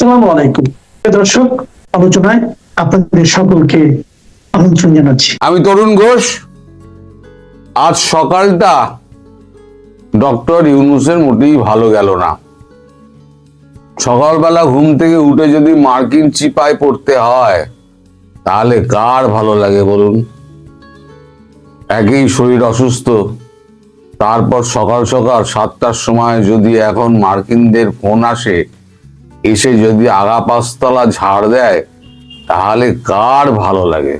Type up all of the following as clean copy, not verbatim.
আসসালামু আলাইকুম দর্শক, আলোচনায় আপনাদের সকলকে আমন্ত্রণ জানাচ্ছি। আমি তরুণ ঘোষ। আজ সকালটা ডক্টর ইউনূসের মোটেই ভালো গেল না। সকালবেলা ঘুম থেকে উঠে যদি মার্কিন চিপায় পড়তে হয় তাহলে কার ভালো লাগে বলুন? একেই শরীর অসুস্থ, তারপর সকাল সকাল 7টার সময় যদি এখন মার্কিনদের ফোন আসে, এসে যদি আগা পাঁচতলা ঝাড় দেয় তাহলে কার ভালো লাগে?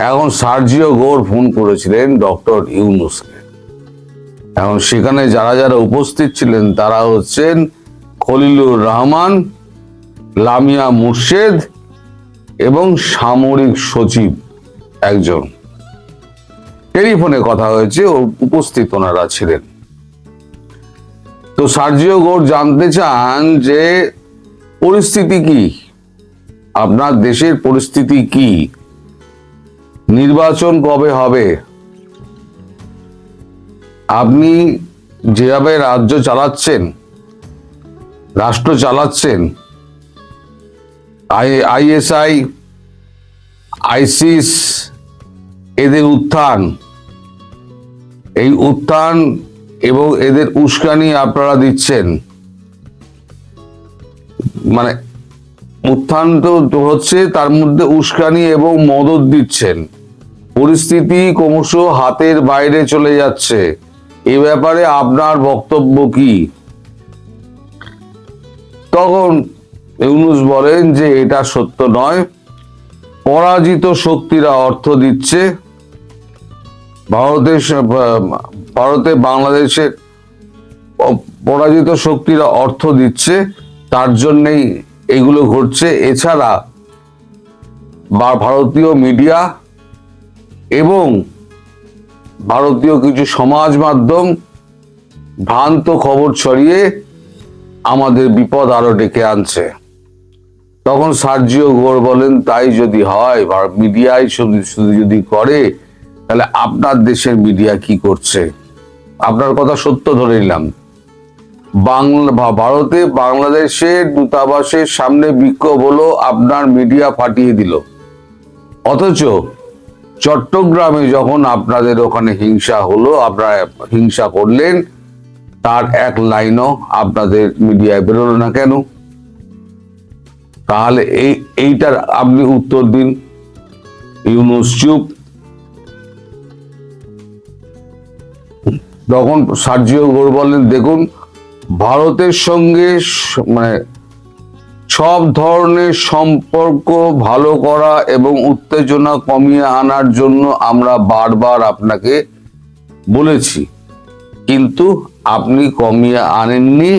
এখন সার্জিও গোর ফোন করেছিলেন ডক্টর ইউনূসকে। এখন সেখানে যারা যারা উপস্থিত ছিলেন তারা হচ্ছেন খলিলুর রহমান, লামিয়া মুর্শেদ এবং সামরিক সচিব একজন। টেলিফোনে কথা হয়েছে, উপস্থিত ওনারা ছিলেন। তো সার্জিও গোর জানতে চান যে পরিস্থিতি কি, আপনার দেশের পরিস্থিতি কি, নির্বাচন কবে হবে, আপনি যেভাবে রাজ্য চালাচ্ছেন, রাষ্ট্র চালাচ্ছেন, আইএসআই, আইসিস এদের উত্থান, এই উত্থান এবং এদের উস্কানি আপনারা দিচ্ছেন। মানে উত্থান তো হচ্ছে, তার মধ্যে উস্কানি এবং মদত দিচ্ছেন। পরিস্থিতি ক্রমশ হাতের বাইরে চলে যাচ্ছে। এ ব্যাপারে আপনার বক্তব্য কি? তখন ইউনূস বলেন যে এটা সত্য নয়, পরাজিত শক্তিরা অর্থ দিচ্ছে, ভারতে বাংলাদেশের পরাজিত শক্তিরা অর্থ দিচ্ছে, তার জন্যই এগুলো ঘটছে। এছাড়া ভারতীয় মিডিয়া এবং ভারতীয় কিছু সমাজ মাধ্যম ভ্রান্ত খবর ছড়িয়ে আমাদের বিপদ আরো ডেকে আনছে। তখন সার্জিও গোর বলেন, তাই যদি হয়, মিডিয়াই শুধু যদি করে, তাহলে আপনার দেশের মিডিয়া কি করছে? আপনার কথা সত্য ধরে নিলাম, ভারতে বাংলাদেশের দূতাবাসের সামনে বিক্ষোভ হলো, আপনার মিডিয়া ফাটিয়ে দিল। অথচ চট্টগ্রামে যখন আপনাদের ওখানে হিংসা হলো, আপনারা হিংসা করলেন, তার এক লাইনও আপনাদের মিডিয়ায় বেরোলো না কেন? তাহলে এইটার আপনি উত্তর দিন। ইউনূস চুপ। তখন সার্জিও গোর বলেন, দেখুন, ভারতের সঙ্গে মানে সব ধরনের সম্পর্ক ভালো করা এবং উত্তেজনা কমিয়ে আনার জন্য আমরা বারবার আপনাকে বলেছি, কিন্তু আপনি কমিয়ে আনেননি।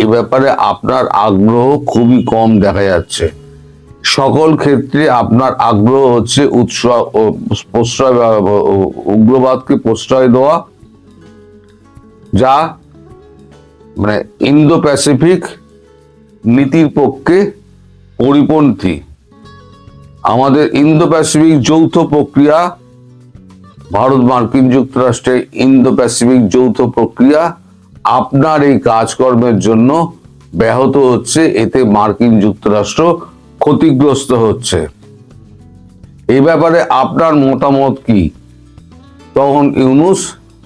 এ ব্যাপারে আপনার আগ্রহ খুবই কম দেখা যাচ্ছে। সকল ক্ষেত্রে আপনার আগ্রহ হচ্ছে উগ্রবাদকে প্রশ্রয় দেওয়া, যা মানে ইন্দো প্যাসিফিক নীতির পক্ষে পরিপন্থী। আমাদের ইন্দো প্যাসিফিক যৌথ প্রক্রিয়া, ভারত মার্কিন যুক্তরাষ্ট্রের ইন্দো প্যাসিফিক যৌথ প্রক্রিয়া আপনার এই কাজকর্মের জন্য ব্যাহত হচ্ছে, এতে মার্কিন যুক্তরাষ্ট্র ক্ষতিগ্রস্ত হচ্ছে। এই ব্যাপারে আপনার মতামত কি? তখন ইউনূস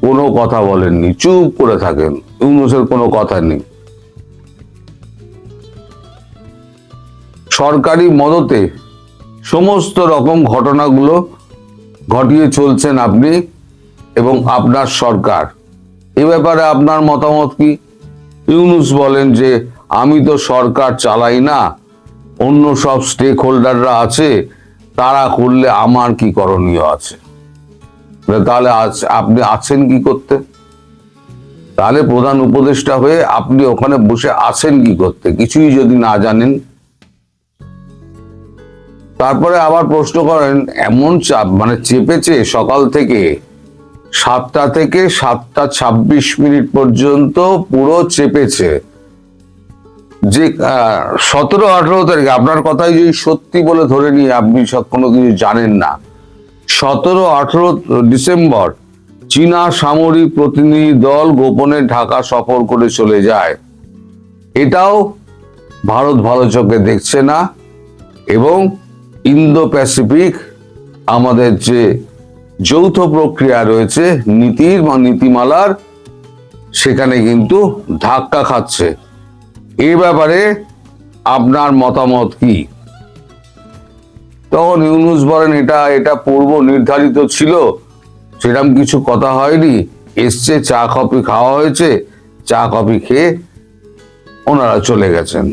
কোনো কথা বলেননি, চুপ করে থাকেন। ইউনূসের কোনো কথা নেই। সরকারি মদতে সমস্ত রকম ঘটনাগুলো ঘটিয়ে চলছেন আপনি এবং আপনার সরকার। এ ব্যাপারে আপনার মতামত কি? ইউনূস বলেন যে আমি তো সরকার চালাই না, অন্য সব স্টেক হোল্ডাররা আছে, তারা করলে আমার কি করণীয় আছে? তাহলে আপনি আছেন কি করতে? তাহলে প্রধান উপদেষ্টা হয়ে আপনি ওখানে বসে আছেন কি করতে, কিছুই যদি না জানেন? তারপরে আবার প্রশ্ন করেন, এমন চাপ মানে চেপেছে সকাল থেকে 7টা থেকে 7:26 পর্যন্ত পুরো চেপেছে, যে 17-18 তারিখে, আপনার কথাই যদি সত্যি বলে ধরে নিয়ে আপনি সব কোনো কিছু জানেন না, 17-18 ডিসেম্বর চীনা সামরিক প্রতিনিধি দল গোপনে ঢাকা সফর করে চলে যায়। এটাও ভারত ভালো চোখে দেখছে না এবং ইন্দো প্যাসিফিক আমাদের যে যৌথ প্রক্রিয়া রয়েছে নীতির বা নীতিমালার, সেখানে কিন্তু ধাক্কা খাচ্ছে। এই ব্যাপারে আপনার মতামত কি? তখন ইউনূস বলেন, এটা পূর্ব নির্ধারিত ছিল, সেরকম কিছু কথা হয়নি। এসছে, চা কফি খাওয়া হয়েছে, চা কফি খেয়ে ওনারা চলে গেছেন।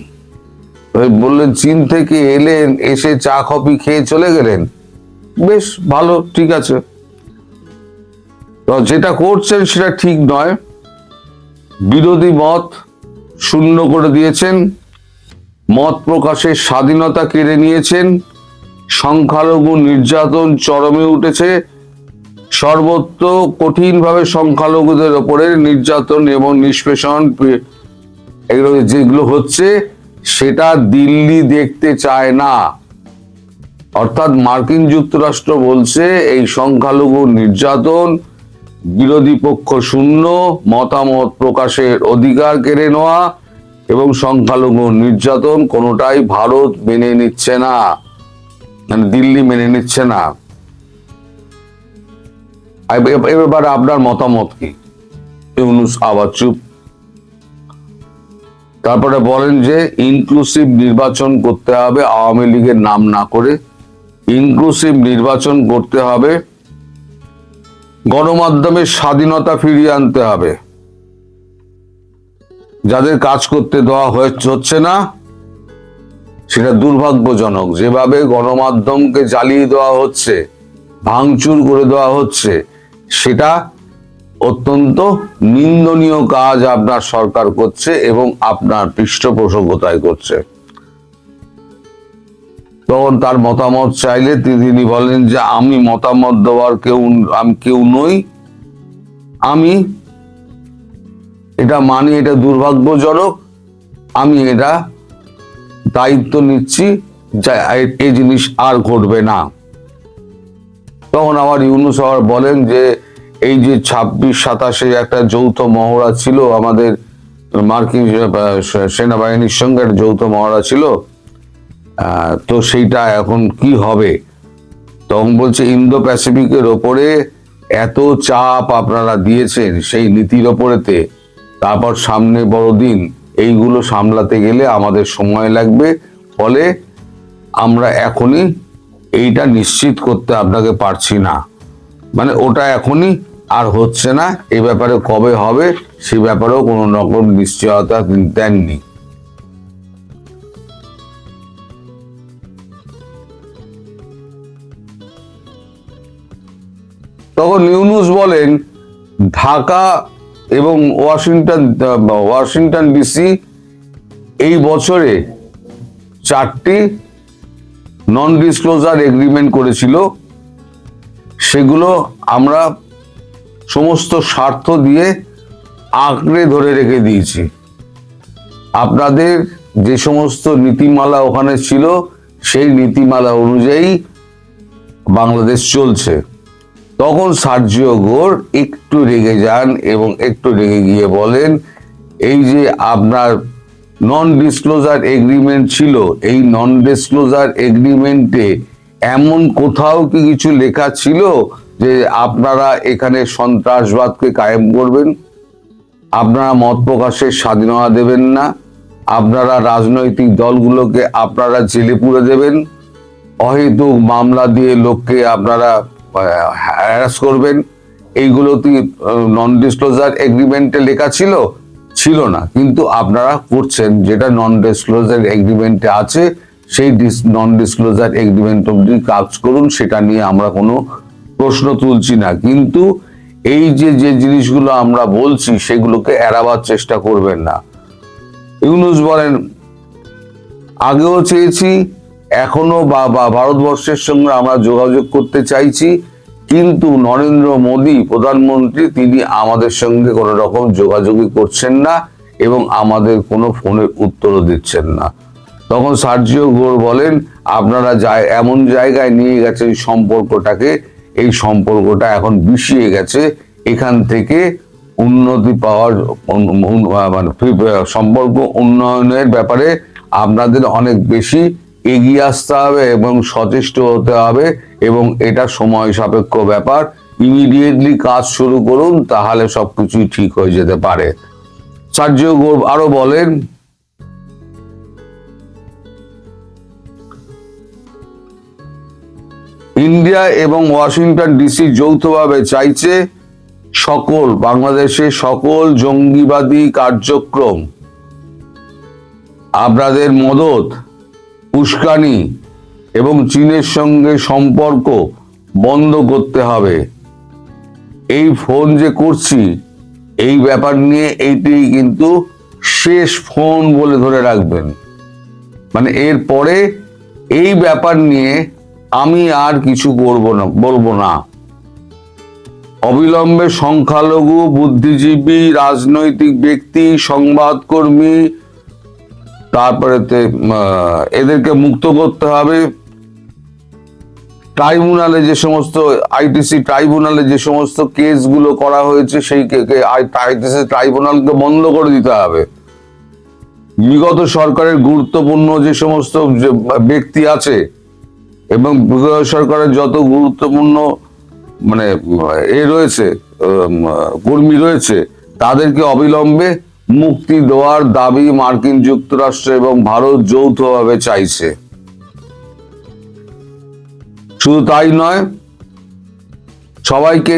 বললেন চীন থেকে এলেন, এসে চা কফি খেয়ে চলে গেলেন, বেশ ভালো, ঠিক আছে। তো যেটা করছেন সেটা ঠিক নয়। বিরোধী মত শূন্য করে দিয়েছেন, মত প্রকাশের স্বাধীনতা কেড়ে নিয়েছেন, সংখ্যালঘু নির্যাতন চরমে উঠেছে, সর্বত্র কঠিনভাবে সংখ্যালঘুদের ওপরে নির্যাতন এবং নিষ্পেষণ এগুলো যেগুলো হচ্ছে সেটা দিল্লি দেখতে চায় না। অর্থাৎ মার্কিন যুক্তরাষ্ট্র বলছে এই সংখ্যালঘু নির্যাতন, বিরোধী পক্ষ শূন্য, মতামত প্রকাশের অধিকার কেড়ে নেওয়া এবং সংখ্যালঘু নির্যাতন কোনোটাই ভারত মেনে নিচ্ছে না, মানে দিল্লি মেনে নিচ্ছে না। এবার আপনার মতামত কি? ইউনূস আবার চুপ। তারপরে বলেন যে ইনক্লুসিভ নির্বাচন করতে হবে, আওয়ামী লীগের নাম না করে ইনক্লুসিভ নির্বাচন করতে হবে, গণমাধ্যমের স্বাধীনতা ফিরিয়ে আনতে হবে, যাদের কাজ করতে দেওয়া হচ্ছে না সেটা দুর্ভাগ্যজনক। যেভাবে গণমাধ্যমকে জ্বালিয়ে দেওয়া হচ্ছে, ভাঙচুর করে দেওয়া হচ্ছে, সেটা অত্যন্ত নিন্দনীয় কাজ আপনার সরকার করছে এবং আপনার পৃষ্ঠপোষকতায় করছে। তখন তার মতামত চাইলে তিনি বলেন যে আমি মতামত দেওয়ার কেউ নই, আমি এটা মানি, এটা দুর্ভাগ্যজনক, আমি এটা দায়িত্ব নিচ্ছি, এই জিনিস আর ঘটবে না। তখন আবার ইউনূস আবার বলেন যে এই যে 26-27 একটা যৌথ মহড়া ছিল, আমাদের মার্কিন সেনাবাহিনীর সঙ্গে একটা যৌথ মহড়া ছিল, তো সেইটা এখন কি হবে? তখন বলছে ইন্দো প্যাসিফিকের ওপরে এত চাপ আপনারা দিয়েছেন সেই নীতির ওপরেতে, তারপর সামনে বড়দিন, এইগুলো সামলাতে গেলে আমাদের সময় লাগবে, ফলে আমরা এখনই এইটা নিশ্চিত করতে আপনাকে পারছি না, মানে ওটা এখনই আর হচ্ছে না, এই ব্যাপারে কবে হবে সে ব্যাপারেও কোনো রকম নিশ্চয়তা দেননি। তখন ইউনূস বলেন ঢাকা এবং ওয়াশিংটন ডিসি এই বছরে 4টি নন ডিসক্লোজার এগ্রিমেন্ট করেছিল, সেগুলো আমরা সমস্ত স্বার্থ দিয়ে আঁকড়ে ধরে রেখে দিয়েছি। আপনাদের যে সমস্ত নীতিমালা ওখানে ছিল সেই নীতিমালা অনুযায়ী বাংলাদেশ চলছে। তখন সার্জিও গোর একটু রেগে যান এবং একটু রেগে গিয়ে বলেন এই যে আপনার নন ডিসক্লোজার এগ্রিমেন্ট ছিল, এই নন ডিসক্লোজার এগ্রিমেন্টে এমন কোথাও কি কিছু লেখা ছিল যে আপনারা এখানে সন্ত্রাসবাদকে কায়েম করবেন, আপনারা মত প্রকাশের স্বাধীনতা দেবেন না, আপনারা রাজনৈতিক দলগুলোকে আপনারা জেলে পুরে দেবেন, অহেতুক মামলা দিয়ে লোককে আপনারা হ্যারাস করবেন, এইগুলো কি নন ডিসক্লোজার এগ্রিমেন্টে লেখা ছিল? ছিল না, কিন্তু আপনারা করছেন। যেটা নন ডিসক্লোজার এগ্রিমেন্টে আছে সেই নন ডিসক্লোজার এগ্রিমেন্ট অবধি কাজ করুন, সেটা নিয়ে আমরা কোনো প্রশ্ন তুলছি না, কিন্তু এই যে জিনিসগুলো আমরা বলছি সেগুলোকে এড়াবার চেষ্টা করবেন না। ইউনূস বলেন আগেও চেয়েছি, এখনো ভারতবর্ষের সঙ্গে আমরা যোগাযোগ করতে চাইছি, কিন্তু নরেন্দ্র মোদী প্রধানমন্ত্রী তিনি আমাদের সঙ্গে কোনো রকম যোগাযোগই করছেন না এবং আমাদের কোনো ফোনের উত্তরও দিচ্ছেন না। তখন সার্জিও গোর বলেন আপনারা এমন জায়গায় নিয়ে গেছেন সম্পর্কটাকে, এই সম্পর্কটা এখন বিষিয়ে গেছে, এখান থেকে উন্নতি পাওয়ার মানে সম্পর্ক উন্নয়নের ব্যাপারে আপনাদের অনেক বেশি এগিয়ে আসতে হবে এবং সচেষ্ট হতে হবে, এবং এটা সময় সাপেক্ষ ব্যাপার। ইমিডিয়েটলি কাজ শুরু করুন, তাহলে সবকিছুই ঠিক হয়ে যেতে পারে। সার্জিও গোর আরো বলেন, ইন্ডিয়া এবং ওয়াশিংটন ডিসি যৌথভাবে চাইছে বাংলাদেশে সকল জঙ্গিবাদী কার্যক্রম, আপনাদের মদত, উস্কানি এবং চীনের সঙ্গে সম্পর্ক বন্ধ করতে হবে। এই ফোন যে করছি, এই ব্যাপার নিয়ে এইটি কিন্তু শেষ ফোন বলে ধরে রাখবেন। মানে এরপরে এই ব্যাপার নিয়ে আমি আর কিছু বলবো না। অবিলম্বে সংখ্যালঘু, বুদ্ধিজীবী, রাজনৈতিক ব্যক্তি, সংবাদকর্মী, তারপরে এদেরকে মুক্ত করতে হবে। ট্রাইব্যুনালে যে সমস্ত আইটিসি ট্রাইব্যুনালে যে সমস্ত কেসগুলো করা হয়েছে, সেই আইটিসি ট্রাইব্যুনালকে বন্ধ করে দিতে হবে। বিগত সরকারের গুরুত্বপূর্ণ যে সমস্ত ব্যক্তি আছে এবং বিগত সরকারের যত গুরুত্বপূর্ণ মানে রয়েছে, কর্মী রয়েছে, তাদেরকে অবিলম্বে মুক্তি দেওয়ার দাবি মার্কিন যুক্তরাষ্ট্র এবং ভারত যৌথভাবে চাইছে। শুধু তাই নয়, সবাইকে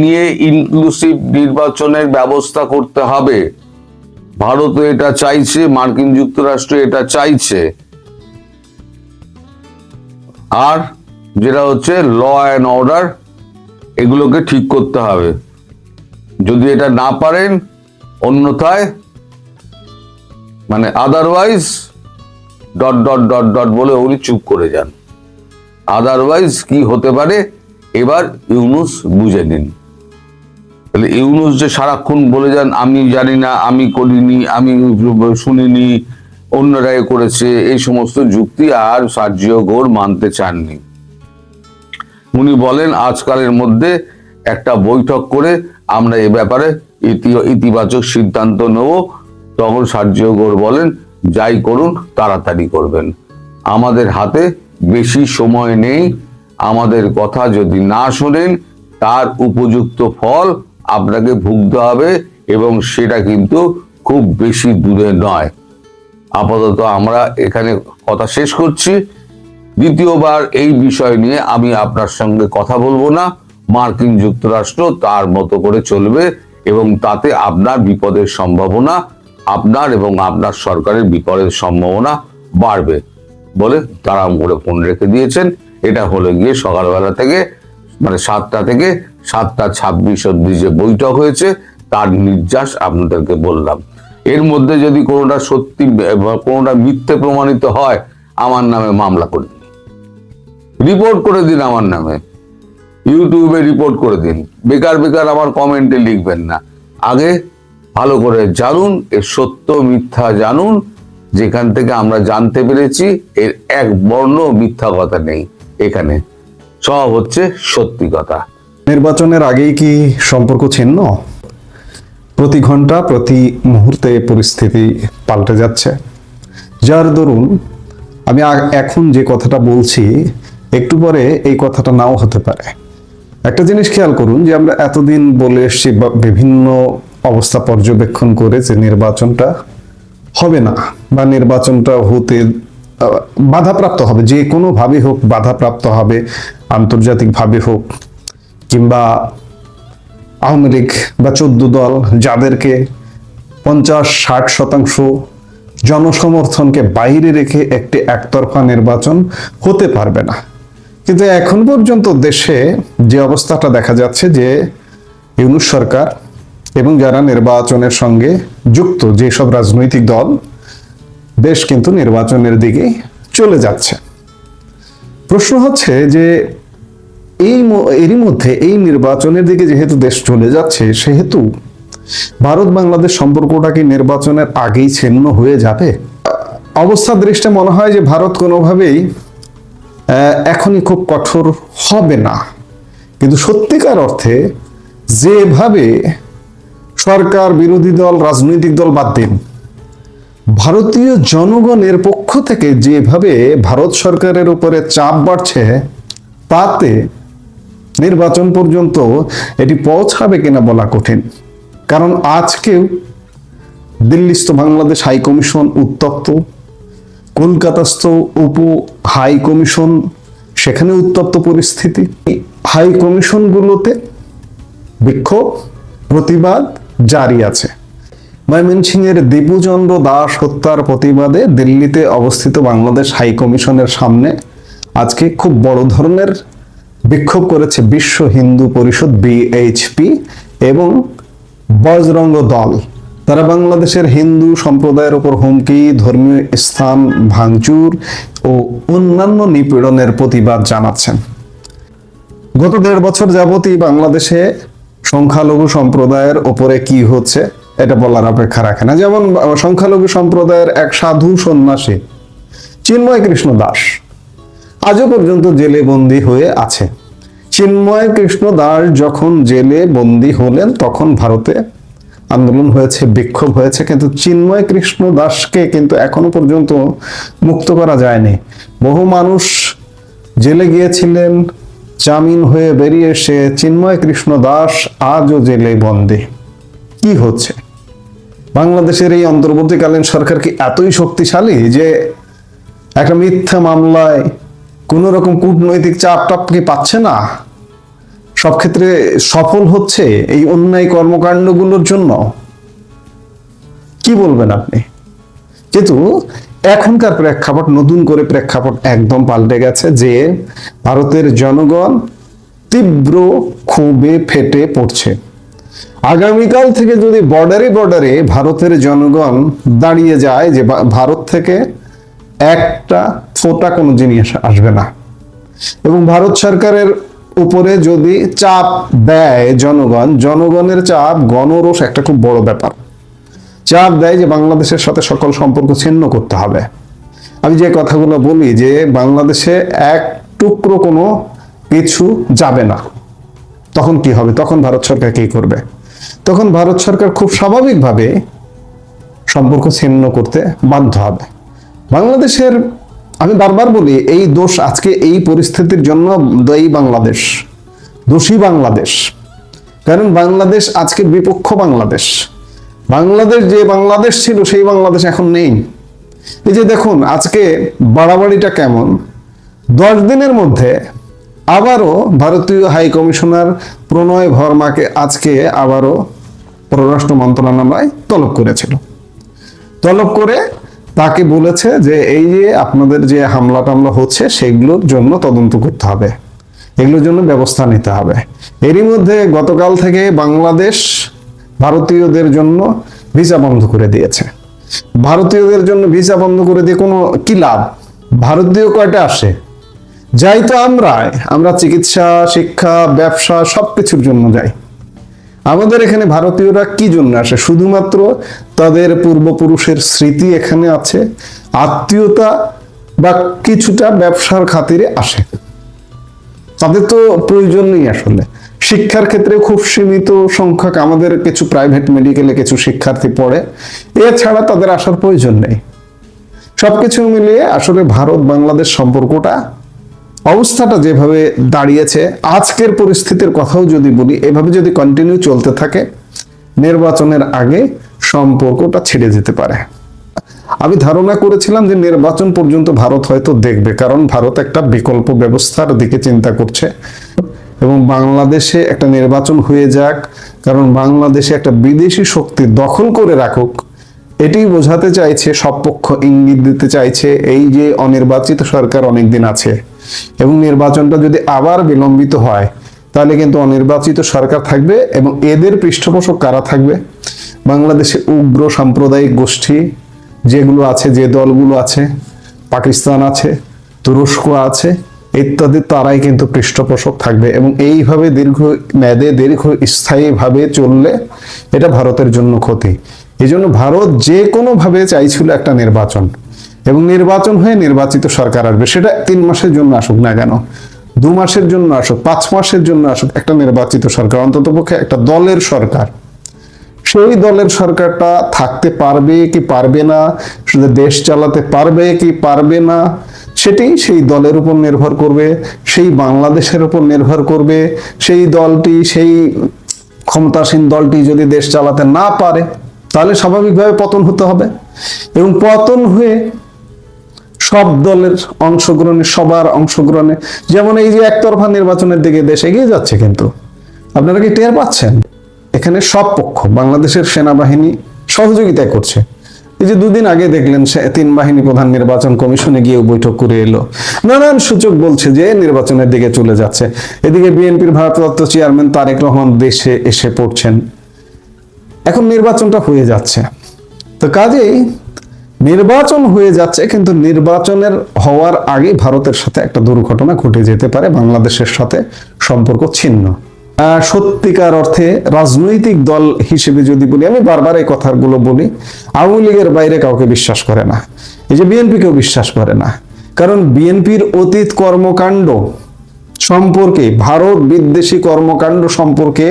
নিয়ে ইনক্লুসিভ নির্বাচনের ব্যবস্থা করতে হবে। ভারত এটা চাইছে, মার্কিন যুক্তরাষ্ট্র এটা চাইছে। আর যেটা হচ্ছে ল অ্যান্ড অর্ডার, এগুলোকে ঠিক করতে হবে। যদি এটা না পারেন, অন্যথায় মানে otherwise dot dot dot dot বলে উনি চুপ করে যান। আদারওয়াইজ কি হতে পারে এবার ইউনূস বুঝে নিন। তাহলে ইউনূস যে সারাক্ষণ বলে যান আমি জানি না, আমি করিনি, আমি শুনিনি, অন্যরাই করেছে, এই সমস্ত যুক্তি আর সার্জিও গোর মানতে চাননি। উনি বলেন আজকালের মধ্যে একটা বৈঠক করে আমরা এ ব্যাপারে ইতিবাচক সিদ্ধান্ত নেব। তখন সার্জিও গোর বলেন, যাই করুন তাড়াতাড়ি করবেন, আমাদের হাতে বেশি সময় নেই। আমাদের কথা যদি না শোনেন, তার উপযুক্ত ফল আপনাকে ভুগতে হবে, এবং সেটা কিন্তু খুব বেশি দূরে নয়। আপাতত আমরা এখানে কথা শেষ করছি। দ্বিতীয়বার এই বিষয় নিয়ে আমি আপনার সঙ্গে কথা বলবো না। মার্কিন যুক্তরাষ্ট্র তার মতো করে চলবে, এবং তাতে আপনার বিপদের সম্ভাবনা, আপনার এবং আপনার সরকারের বিপদের সম্ভাবনা বাড়বে বলে তারা করে ফোন রেখে দিয়েছেন। এটা হলো গিয়ে সকালবেলা থেকে মানে 7টা থেকে 7:26 অব্দি যে বৈঠক হয়েছে, তার নির্যাস আপনাদেরকে বললাম। এর মধ্যে যদি কোনোটা সত্যি, কোনোটা মিথ্যে প্রমাণিত হয়, আমার নামে মামলা করে দিন, রিপোর্ট করে দিন, আমার নামে ইউটিউবে রিপোর্ট করে দিন। বেকার বেকার আমার কমেন্টে লিখবেন না। আগে ভালো করে জানুন, এর সত্য মিথ্যা জানুন। যেখান থেকে আমরা জানতে পেরেছি এর এক বর্ণ মিথ্যা কথা নেই, এখানে সব হচ্ছে সত্যি কথা। নির্বাচনের আগেই কি সম্পর্ক ছিন্ন? প্রতি ঘন্টা প্রতি মুহূর্তে পরিস্থিতি পাল্টে যাচ্ছে, যার দরুন আমি এখন যে কথাটা বলছি একটু পরে এই কথাটা নাও হতে পারে। একটা জিনিস খেয়াল করুন যে আমরা এতদিন বলে এসছি বিভিন্ন অবস্থা পর্যবেক্ষণ করে যে নির্বাচনটা হবে না বা নির্বাচনটা হতে বাধাপ্রাপ্ত হবে, যে কোনো ভাবে হোক বাধাপ্রাপ্ত হবে, আন্তর্জাতিকভাবে হোক কিংবা আওয়ামী লীগ বা 14 দল যাদেরকে 50-60% জনসমর্থনকে বাইরে রেখে একটি একতরফা নির্বাচন হতে পারবে না। কিন্তু এখন পর্যন্ত দেশে যে অবস্থাটা দেখা যাচ্ছে যে ইউনূস সরকার এবং যারা নির্বাচনের সঙ্গে যুক্ত যেসব রাজনৈতিক দল, দেশ কিন্তু নির্বাচনের দিকে চলে যাচ্ছে। প্রশ্ন হচ্ছে যে এরই মধ্যে এই নির্বাচনের দিকে যেহেতু দেশ চলে যাচ্ছে, সেহেতু ভারত বাংলাদেশ সম্পর্কটা কি নির্বাচনের আগেই ছিন্ন হয়ে যাবে? অবস্থা দৃষ্টে মনে হয় যে ভারত কোনোভাবেই এখনই খুব কঠোর হবে না, কিন্তু সত্যিকার অর্থে যেভাবে সরকার, বিরোধী দল, রাজনৈতিক দল বাদ দিন, ভারতীয় জনগণের পক্ষ থেকে যেভাবে ভারত সরকারের উপরে চাপ বাড়ছে, তাতে নির্বাচন পর্যন্ত এটি পৌঁছাবে কিনা বলা কঠিন। কারণ আজকেও দিল্লিস্থ বাংলাদেশ হাই কমিশন উত্তপ্ত, কলকাতাস্থ উপ হাই কমিশন, সেখানে উত্তপ্ত পরিস্থিতি। হাই কমিশনগুলোতে বিক্ষোভ প্রতিবাদ জারি আছে। ময়মনসিংহের দীপুচন্দ্র দাস হত্যার প্রতিবাদে দিল্লিতে অবস্থিত বাংলাদেশ হাই কমিশনের সামনে আজকে খুব বড় ধরনের বিক্ষোভ করেছে বিশ্ব হিন্দু পরিষদ বিএইচপি এবং বজরঙ্গ দল। তারা বাংলাদেশের হিন্দু সম্প্রদায়ের উপর হুমকি, ধর্মীয় স্থান ভাঙচুর ও অন্যান্য নিপীড়নের প্রতিবাদ জানাচ্ছেন। গত 1.5 বছর যাবতই বাংলাদেশে সংখ্যালঘু সম্প্রদায়ের উপরে কি হচ্ছে এটা বলার অপেক্ষা রাখে না। যেমন সংখ্যালঘু সম্প্রদায়ের এক সাধু সন্ন্যাসী চিন্ময় কৃষ্ণ দাস আজও পর্যন্ত জেলে বন্দী হয়ে আছে। চিন্ময় কৃষ্ণ দাস যখন জেলে বন্দী হলেন তখন ভারতে আন্দোলন হয়েছে, বিক্ষোভ হয়েছে, কিন্তু চিন্ময় কৃষ্ণ দাসকে কিন্তু এখনো পর্যন্ত মুক্ত করা যায়নি। বহু মানুষ জেলে গিয়েছিলেন, জামিন হয়ে বেরিয়ে এসে চিন্ময় কৃষ্ণ দাস আজও জেলে বন্দী। কি হচ্ছে? বাংলাদেশের এই অন্তর্বর্তীকালীন সরকার কি এতই শক্তিশালী যে একটা মিথ্যা মামলায় কোন রকম কূটনৈতিক চাপ টাপ কি পাচ্ছে না? সব ক্ষেত্রে সফল হচ্ছে এই অন্যায় কর্মকাণ্ডগুলোর জন্য? কি বলবেন আপনি? কিন্তু এখনকার প্রেক্ষাপট, নতুন করে প্রেক্ষাপট একদম পাল্টে গেছে যে ভারতের জনগণ তীব্র ক্ষোভে ফেটে পড়ছে। আগামীকাল থেকে যদি বর্ডারে ভারতের জনগণ দাঁড়িয়ে যায় যে ভারত থেকে একটা ফোঁটা কোনো জিনিস আসবে না, এবং ভারত সরকারের উপরে যদি চাপ দেয় জনগণের চাপ, গণরোষ একটা খুব বড় ব্যাপার, চাপ দেয় যে বাংলাদেশের সাথে সকল সম্পর্ক ছিন্ন করতে হবে। আমি যে কথাগুলো বলি যে বাংলাদেশে এক টুকরো কোনো কিছু যাবে না, তখন কি হবে? তখন ভারত সরকার কি করবে? তখন ভারত সরকার খুব স্বাভাবিকভাবে সম্পর্ক ছিন্ন করতে বাধ্য হবে। বাংলাদেশের, আমি বারবার বলি, এই দোষ আজকে এই পরিস্থিতির জন্য দায়ী বাংলাদেশ, দোষী বাংলাদেশ। কারণ বাংলাদেশ আজকে বিপক্ষ বাংলাদেশ। বাংলাদেশ যে বাংলাদেশ ছিল সেই বাংলাদেশ এখন নেই। এই যে দেখুন আজকে বাড়াবাড়িটা কেমন, 10 দিনের মধ্যে আবারও ভারতীয় হাই কমিশনার প্রণয় ভার্মাকে আজকে আবারও পররাষ্ট্র মন্ত্রণালয় তলব করেছিল। তলব করে তাকে বলেছে যে এই যে আপনাদের যে হামলা টামলা হচ্ছে সেগুলোর জন্য তদন্ত করতে হবে, এগুলোর জন্য ব্যবস্থা নিতে হবে। এরই মধ্যে গতকাল থেকে বাংলাদেশ ভারতীয়দের জন্য ভিসা বন্ধ করে দিয়েছে। ভারতীয়দের জন্য ভিসা বন্ধ করে দিয়ে কোনো কি লাভ? ভারতীয় কয়টা আসে? যাই তো আমরা চিকিৎসা, শিক্ষা, ব্যবসা সবকিছুর জন্য যাই। আমাদের এখানে ভারতীয়রা কি জন্য আসে? শুধুমাত্র তাদের পূর্বপুরুষের স্মৃতি এখানে আছে, আত্মীয়তা বা কিছুটা ব্যবসার খাতিরে আসে। তাদের তো প্রয়োজন নেই আসলে। শিক্ষার ক্ষেত্রে খুব সীমিত সংখ্যক আমাদের কিছু প্রাইভেট মেডিকেলে কিছু শিক্ষার্থী পড়ে, এছাড়া তাদের আসার প্রয়োজন নেই। সবকিছু মিলিয়ে আসলে ভারত বাংলাদেশ সম্পর্কটা, অবস্থাটা যেভাবে দাঁড়িয়েছে, আজকের পরিস্থিতির কথাও যদি বলি, এভাবে যদি কন্টিনিউ চলতে থাকে নির্বাচনের আগে সম্পর্কটা ছিঁড়ে যেতে পারে। আমি ধারণা করেছিলাম যে নির্বাচন পর্যন্ত ভারত হয়তো দেখবে, কারণ ভারত একটা বিকল্প ব্যবস্থার দিকে চিন্তা করছে এবং বাংলাদেশে একটা নির্বাচন হয়ে যাক, কারণ বাংলাদেশে একটা বিদেশি শক্তি দখল করে রাখুক, এটি বোঝাতে চাইছে, সব পক্ষ ইঙ্গিত দিতে চাইছে এই যে অনির্বাচিত সরকার অনেকদিন আছে এবং নির্বাচনটা যদি আবার বিলম্বিত হয় তাহলে কিন্তু অনির্বাচিত সরকার থাকবে এবং এদের পৃষ্ঠপোষক কারা থাকবে? বাংলাদেশে উগ্র সাম্প্রদায়িক গোষ্ঠী যেগুলো আছে, যে দলগুলো আছে, পাকিস্তান আছে, তুরস্ক আছে ইত্যাদি, তারাই কিন্তু পৃষ্ঠপোষক থাকবে এবং এইভাবে দীর্ঘস্থায়ীভাবে চললে এটা ভারতের জন্য ক্ষতি। এই জন্য ভারত যে কোনো ভাবে চাইছিল একটা নির্বাচন, এবং নির্বাচন হয়ে নির্বাচিত সরকার আসবে। সেটা 3 মাসের জন্য আসুক না কেন, 2 মাসের জন্য আসুক, 5 মাসের জন্য আসুক, একটা নির্বাচিত সরকার, অন্ততপক্ষে একটা দলের সরকার, সেই দলের সরকারটা থাকতে পারবে কি পারবে না, শুধু দেশ চালাতে পারবে কি পারবে না, সেটি সেই দলের উপর নির্ভর করবে, সেই বাংলাদেশের উপর নির্ভর করবে। সেই দলটি, সেই ক্ষমতাসীন দলটি যদি দেশ চালাতে না পারে, তাহলে স্বাভাবিকভাবে পতন হতে হবে। এবং পতন হয়ে সব দলের অংশগ্রহণে, সবার অংশগ্রহণে, যেমন এই যে একতরফা নির্বাচনের দিকে দেশ এগিয়ে যাচ্ছে, কিন্তু আপনারা কি টের পাচ্ছেন? এখানে সব পক্ষ, বাংলাদেশের সেনাবাহিনী সহযোগিতা করছে। এই যে দুদিন আগে দেখলেন তিন বাহিনী প্রধান নির্বাচন কমিশনে গিয়ে বৈঠক করে এলো, নানান সূচক বলছে যে নির্বাচনের দিকে চলে যাচ্ছে। এদিকে বিএনপির ভারপ্রাপ্ত চেয়ারম্যান তারেক রহমান দেশে এসে পড়ছেন। এখন নির্বাচনটা হয়ে যাচ্ছে, তো কাজেই নির্বাচন হয়ে যাচ্ছে, কিন্তু নির্বাচনের হওয়ার আগে ভারতের সাথে একটা দুর্ঘটনা ঘটে যেতে পারে, বাংলাদেশের সাথে সম্পর্ক ছিন্ন। সত্যিকার অর্থে রাজনৈতিক দল হিসেবে যদি বলি, আমি বারবার এই কথাগুলো বলি, আওয়ামী লীগের বাইরে কাউকে বিশ্বাস করে না, এই যে বিএনপিকেও বিশ্বাস করে না। কারণ বিএনপির অতীত কর্মকাণ্ড সম্পর্কে, ভারত বিদ্বেষী কর্মকাণ্ড সম্পর্কে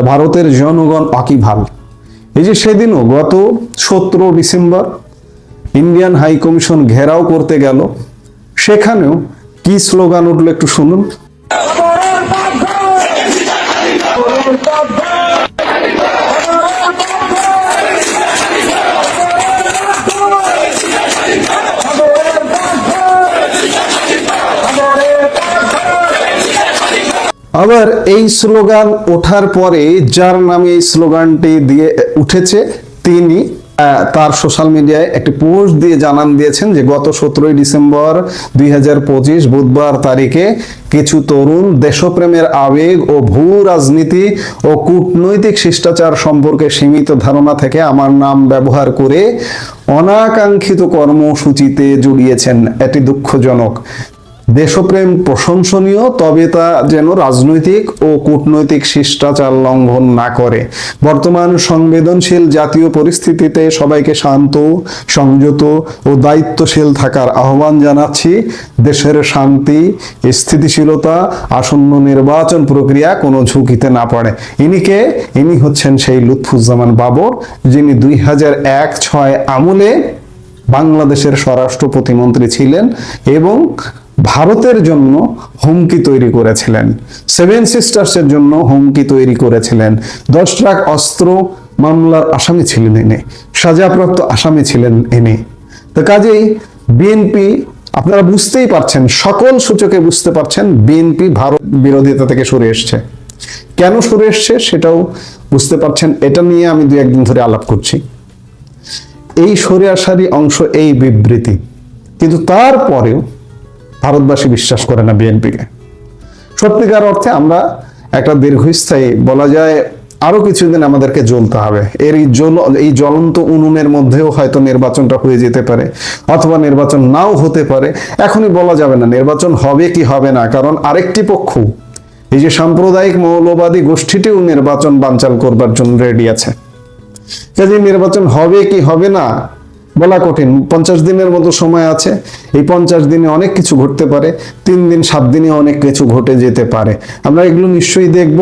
ভারতের জনগণ ওয়াকিবহাল। এই যে সেদিনও গত 17 ডিসেম্বর ইন্ডিয়ান হাই কমিশন ঘেরাও করতে গেল, সেখানেও কি স্লোগান উঠলো একটু শুনুন। আবার এই স্লোগান ওঠার পরে যার নামে এই স্লোগানটি দিয়ে উঠেছে, তিনি তার সোশ্যাল মিডিয়ায় একটি পোস্ট দিয়ে জানান দিয়েছেন যে গত 17 ডিসেম্বর 2025 বুধবার তারিখে কিছু তরুণ দেশপ্রেমের আবেগ ও ভূ রাজনীতি ও কূটনৈতিক শিষ্টাচার সম্পর্কে সীমিত ধারণা থেকে আমার নাম ব্যবহার করে অনাকাঙ্ক্ষিত কর্মসূচিতে জড়িয়েছেন। এটি দুঃখজনক। দেশপ্রেম প্রশংসনীয়, তবে তা যেন রাজনৈতিক ও কূটনৈতিক শিষ্টাচার লঙ্ঘন না করে। বর্তমান সংবেদনশীল জাতীয় পরিস্থিতিতে সবাইকে শান্ত, সংযত ও দায়িত্বশীল থাকার আহ্বান জানাচ্ছি। দেশের শান্তি, স্থিতিশীলতা, আসন্ন নির্বাচন প্রক্রিয়া কোনো ঝুঁকিতে না পড়ে। ইনি হচ্ছেন সেই লুৎফুজ্জামান বাবর, যিনি 2001-06 আমলে বাংলাদেশের স্বরাষ্ট্র প্রতিমন্ত্রী ছিলেন এবং ভারতের জন্য হুমকি তৈরি করেছিলেন, 7 সিস্টার্সের জন্য হুমকি তৈরি করেছিলেন। 10 ট্রাক অস্ত্র মামলার আসামি ছিলেন ইনি, সাজাপ্রাপ্ত আসামি ছিলেন ইনি। তো কাজেই বিএনপি, আপনারা বুঝতেই পারছেন, সকল সূচকে বুঝতে পারছেন বিএনপি ভারত বিরোধিতা থেকে সরে এসছে। কেন সরে এসছে সেটাও বুঝতে পারছেন। এটা নিয়ে আমি 2-1 দিন ধরে আলাপ করছি। এই সরে আসারই অংশ এই বিবৃতি, কিন্তু তারপরেও ভারতবাসী বিশ্বাস করে না বিএনপিকে। সত্যিকার অর্থে আমরা একটা দীর্ঘস্থায়ী, বলা যায় আরো কিছুদিন আমাদেরকে জ্বলতে হবে। এই জ্বলন্ত উনুনের মধ্যেও হয়তো নির্বাচনটা হয়ে যেতে পারে, অথবা নির্বাচন নাও হতে পারে। এখনই বলা যাবে না নির্বাচন হবে কি হবে না, কারণ আরেকটি পক্ষ, এই যে সাম্প্রদায়িক মৌলবাদী গোষ্ঠীটিও নির্বাচন বানচাল করবার জন্য রেডি আছে। কাজে নির্বাচন হবে কি হবে না বলা কঠিন। 50 দিনের মতো সময় আছে। এই 50 দিনে অনেক কিছু ঘটতে পারে, 3 দিন 7 দিনে অনেক কিছু ঘটে যেতে পারে। আমরা এগুলো নিশ্চয়ই দেখব।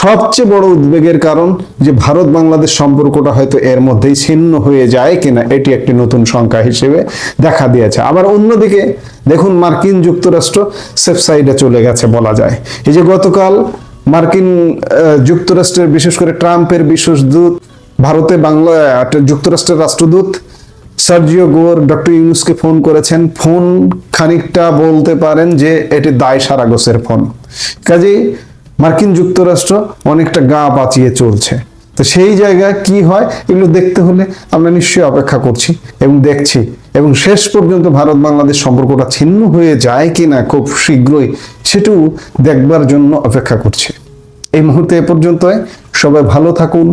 সবচেয়ে বড় উদ্বেগের কারণ যে ভারত বাংলাদেশ সম্পর্কটা হয়তো এর মধ্যেই ছিন্ন হয়ে যায় কিনা, এটি একটি নতুন সংখ্যা হিসেবে দেখা দিয়েছে। আবার অন্যদিকে দেখুন, মার্কিন যুক্তরাষ্ট্র সেফ সাইডে চলে গেছে বলা যায়। এই যে গতকাল মার্কিন যুক্তরাষ্ট্রের, বিশেষ করে ট্রাম্পের বিশেষ দূত, ভারতে যুক্তরাষ্ট্রের রাষ্ট্রদূত সার্জিও গোর ডক্টর ইউনুসকে ফোন করেছেন। ফোন খানিকটা বলতে পারেন যে এটি দায় সারা গোছের ফোন। কাজেই মার্কিন যুক্তরাষ্ট্র অনেকটা গা বাঁচিয়ে চলছে। তো সেই জায়গায় কি হয়, এগুলো দেখতে হলে আমরা নিশ্চয়ই অপেক্ষা করছি এবং দেখছি, এবং শেষ পর্যন্ত ভারত বাংলাদেশ সম্পর্কটা ছিন্ন হয়ে যায় কিনা খুব শীঘ্রই, সেটাও দেখবার জন্য অপেক্ষা করছি। এই মুহূর্তে এ পর্যন্তই। সবাই ভালো থাকুন,